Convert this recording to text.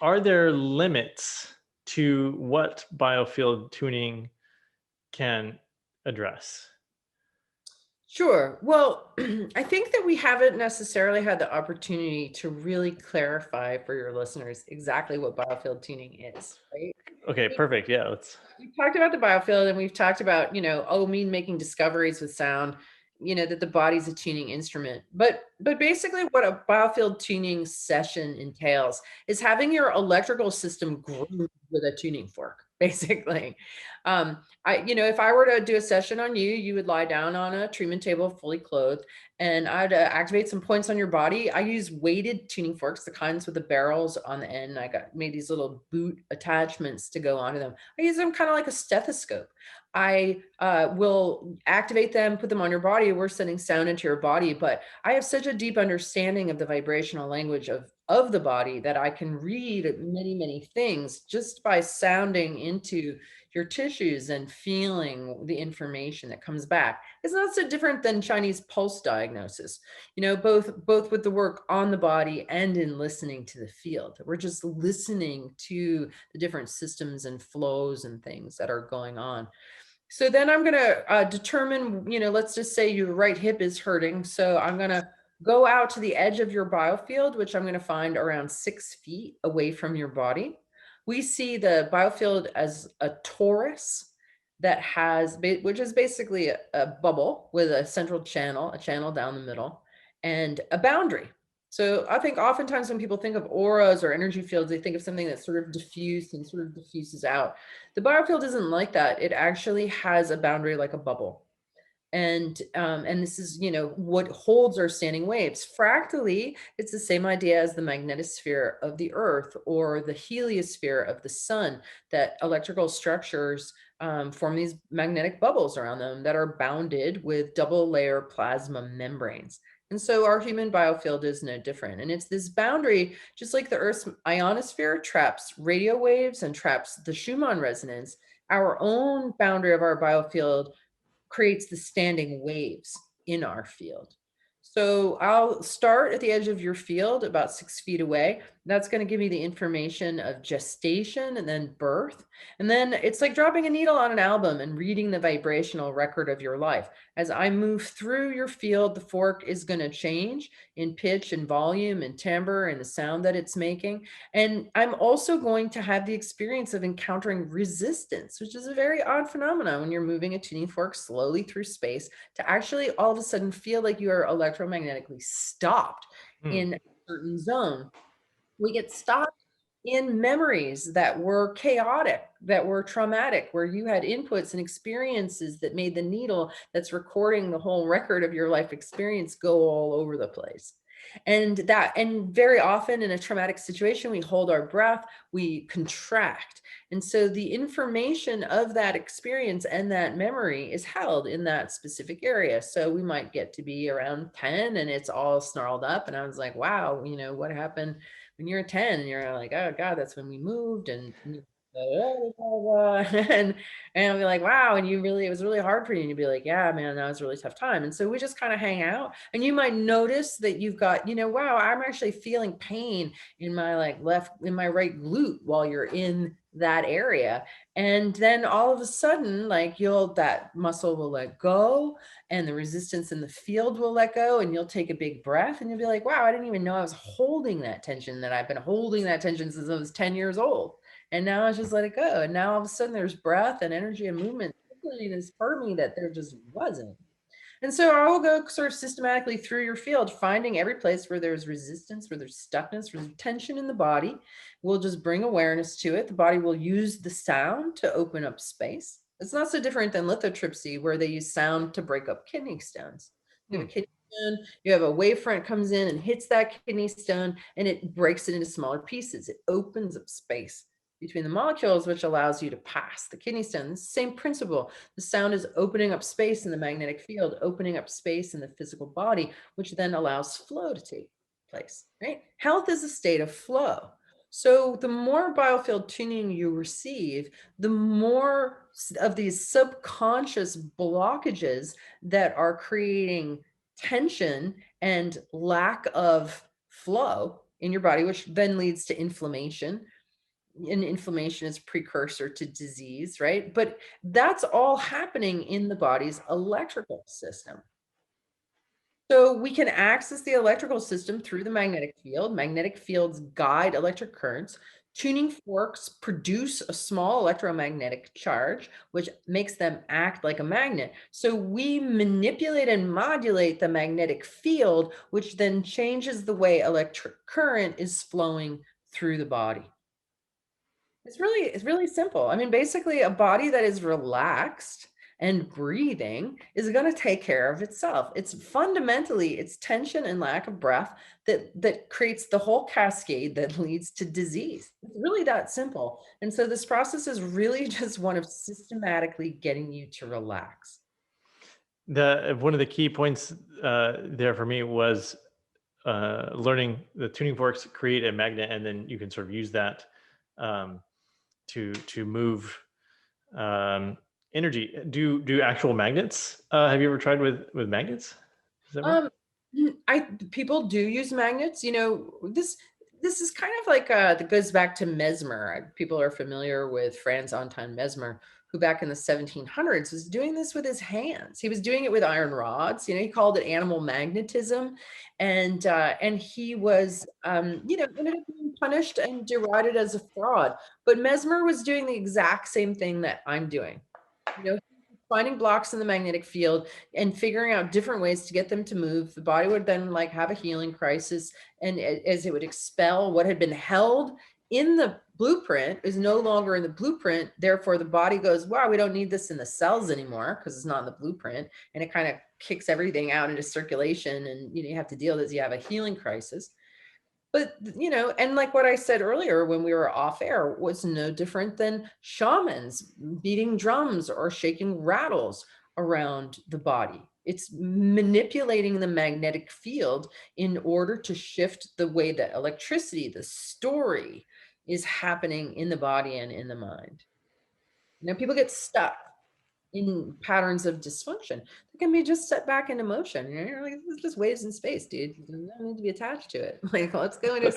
are there limits to what biofield tuning can address? Sure. Well, I think that we haven't necessarily had the opportunity to really clarify for your listeners exactly what biofield tuning is, right? Okay, We perfect. Yeah, let's. we've talked about the biofield and we've talked about, oh, me making discoveries with sound, that the body's a tuning instrument. But basically what a biofield tuning session entails is having your electrical system groomed with a tuning fork, basically. If I were to do a session on you, you would lie down on a treatment table fully clothed, and I'd activate some points on your body. I use weighted tuning forks, the kinds with the barrels on the end. I got made these little boot attachments to go onto them. I use them kind of like a stethoscope. I will activate them, put them on your body. We're sending sound into your body, but I have such a deep understanding of the vibrational language of the body that I can read many, many things just by sounding into your tissues and feeling the information that comes back. It's not so different than Chinese pulse diagnosis, both with the work on the body and in listening to the field. We're just listening to the different systems and flows and things that are going on. So then I'm going to determine, let's just say your right hip is hurting. So I'm going to go out to the edge of your biofield, which I'm going to find around 6 feet away from your body. We see the biofield as a torus that which is basically a bubble with a central channel, a channel down the middle, and a boundary. So I think oftentimes when people think of auras or energy fields, they think of something that's sort of diffused and sort of diffuses out. The biofield isn't like that. It actually has a boundary like a bubble. And this is, what holds our standing waves. Fractally, it's the same idea as the magnetosphere of the Earth or the heliosphere of the sun, that electrical structures form these magnetic bubbles around them that are bounded with double layer plasma membranes. And so our human biofield is no different. And it's this boundary, just like the Earth's ionosphere traps radio waves and traps the Schumann resonance, our own boundary of our biofield creates the standing waves in our field. So I'll start at the edge of your field about 6 feet away. That's going to give me the information of gestation and then birth. And then it's like dropping a needle on an album and reading the vibrational record of your life. As I move through your field, the fork is going to change in pitch and volume and timbre and the sound that it's making. And I'm also going to have the experience of encountering resistance, which is a very odd phenomenon when you're moving a tuning fork slowly through space to actually all of a sudden feel like you are electromagnetically stopped Hmm. in a certain zone. We get stopped in memories that were chaotic, that were traumatic, where you had inputs and experiences that made the needle that's recording the whole record of your life experience go all over the place. And very often in a traumatic situation, we hold our breath, we contract. And so the information of that experience and that memory is held in that specific area. So we might get to be around 10 and it's all snarled up. And I was like, wow, what happened when you're 10 and you're like, oh God, that's when we moved and I'll be like, wow, and it was really hard for you. And you'd be like, yeah, man, that was a really tough time. And so we just kind of hang out and you might notice that you've got, wow, I'm actually feeling pain in my in my right glute while you're in that area. And then all of a sudden, that muscle will let go and the resistance in the field will let go and you'll take a big breath and you'll be like, wow, I didn't even know I was holding that tension, that I've been holding that tension since I was 10 years old. And now I just let it go. And now all of a sudden there's breath and energy and movement in this part of me that there just wasn't. And so I will go sort of systematically through your field, finding every place where there's resistance, where there's stuckness, where there's tension in the body. We'll just bring awareness to it. The body will use the sound to open up space. It's not so different than lithotripsy, where they use sound to break up kidney stones. You Hmm. have a kidney stone, you have a wavefront comes in and hits that kidney stone, and it breaks it into smaller pieces. It opens up space between the molecules, which allows you to pass the kidney stone. It's the same principle. The sound is opening up space in the magnetic field, opening up space in the physical body, which then allows flow to take place, right? Health is a state of flow. So the more biofield tuning you receive, the more of these subconscious blockages that are creating tension and lack of flow in your body, which then leads to inflammation. And inflammation is precursor to disease, right? But that's all happening in the body's electrical system. So we can access the electrical system through the magnetic field. Magnetic fields guide electric currents. Tuning forks produce a small electromagnetic charge, which makes them act like a magnet. So we manipulate and modulate the magnetic field, which then changes the way electric current is flowing through the body. It's really simple. I mean, basically, a body that is relaxed and breathing is going to take care of itself. It's fundamentally it's tension and lack of breath that creates the whole cascade that leads to disease. It's really that simple. And so this process is really just one of systematically getting you to relax. The one of the key points there for me was learning the tuning forks create a magnet, and then you can sort of use that um, to move energy. Do actual magnets? Have you ever tried with magnets? Does that work? Um, I people do use magnets. This is kind of like that goes back to Mesmer. People are familiar with Franz Anton Mesmer, who back in the 1700s was doing this with his hands. He was doing it with iron rods. He called it animal magnetism, and he was ended up being punished and derided as a fraud. But Mesmer was doing the exact same thing that I'm doing. Finding blocks in the magnetic field and figuring out different ways to get them to move. The body would then like have a healing crisis, and as it would expel what had been held in the blueprint is no longer in the blueprint. Therefore, the body goes, wow, we don't need this in the cells anymore because it's not in the blueprint, and it kind of kicks everything out into circulation, and you have to deal with this. You have a healing crisis. But, and like what I said earlier when we were off air was no different than shamans beating drums or shaking rattles around the body. It's manipulating the magnetic field in order to shift the way that electricity, the story, is happening in the body and in the mind. People get stuck in patterns of dysfunction. They can be just set back in emotion. You're like, it's just waves in space, dude. You don't need to be attached to it. Like, let's go into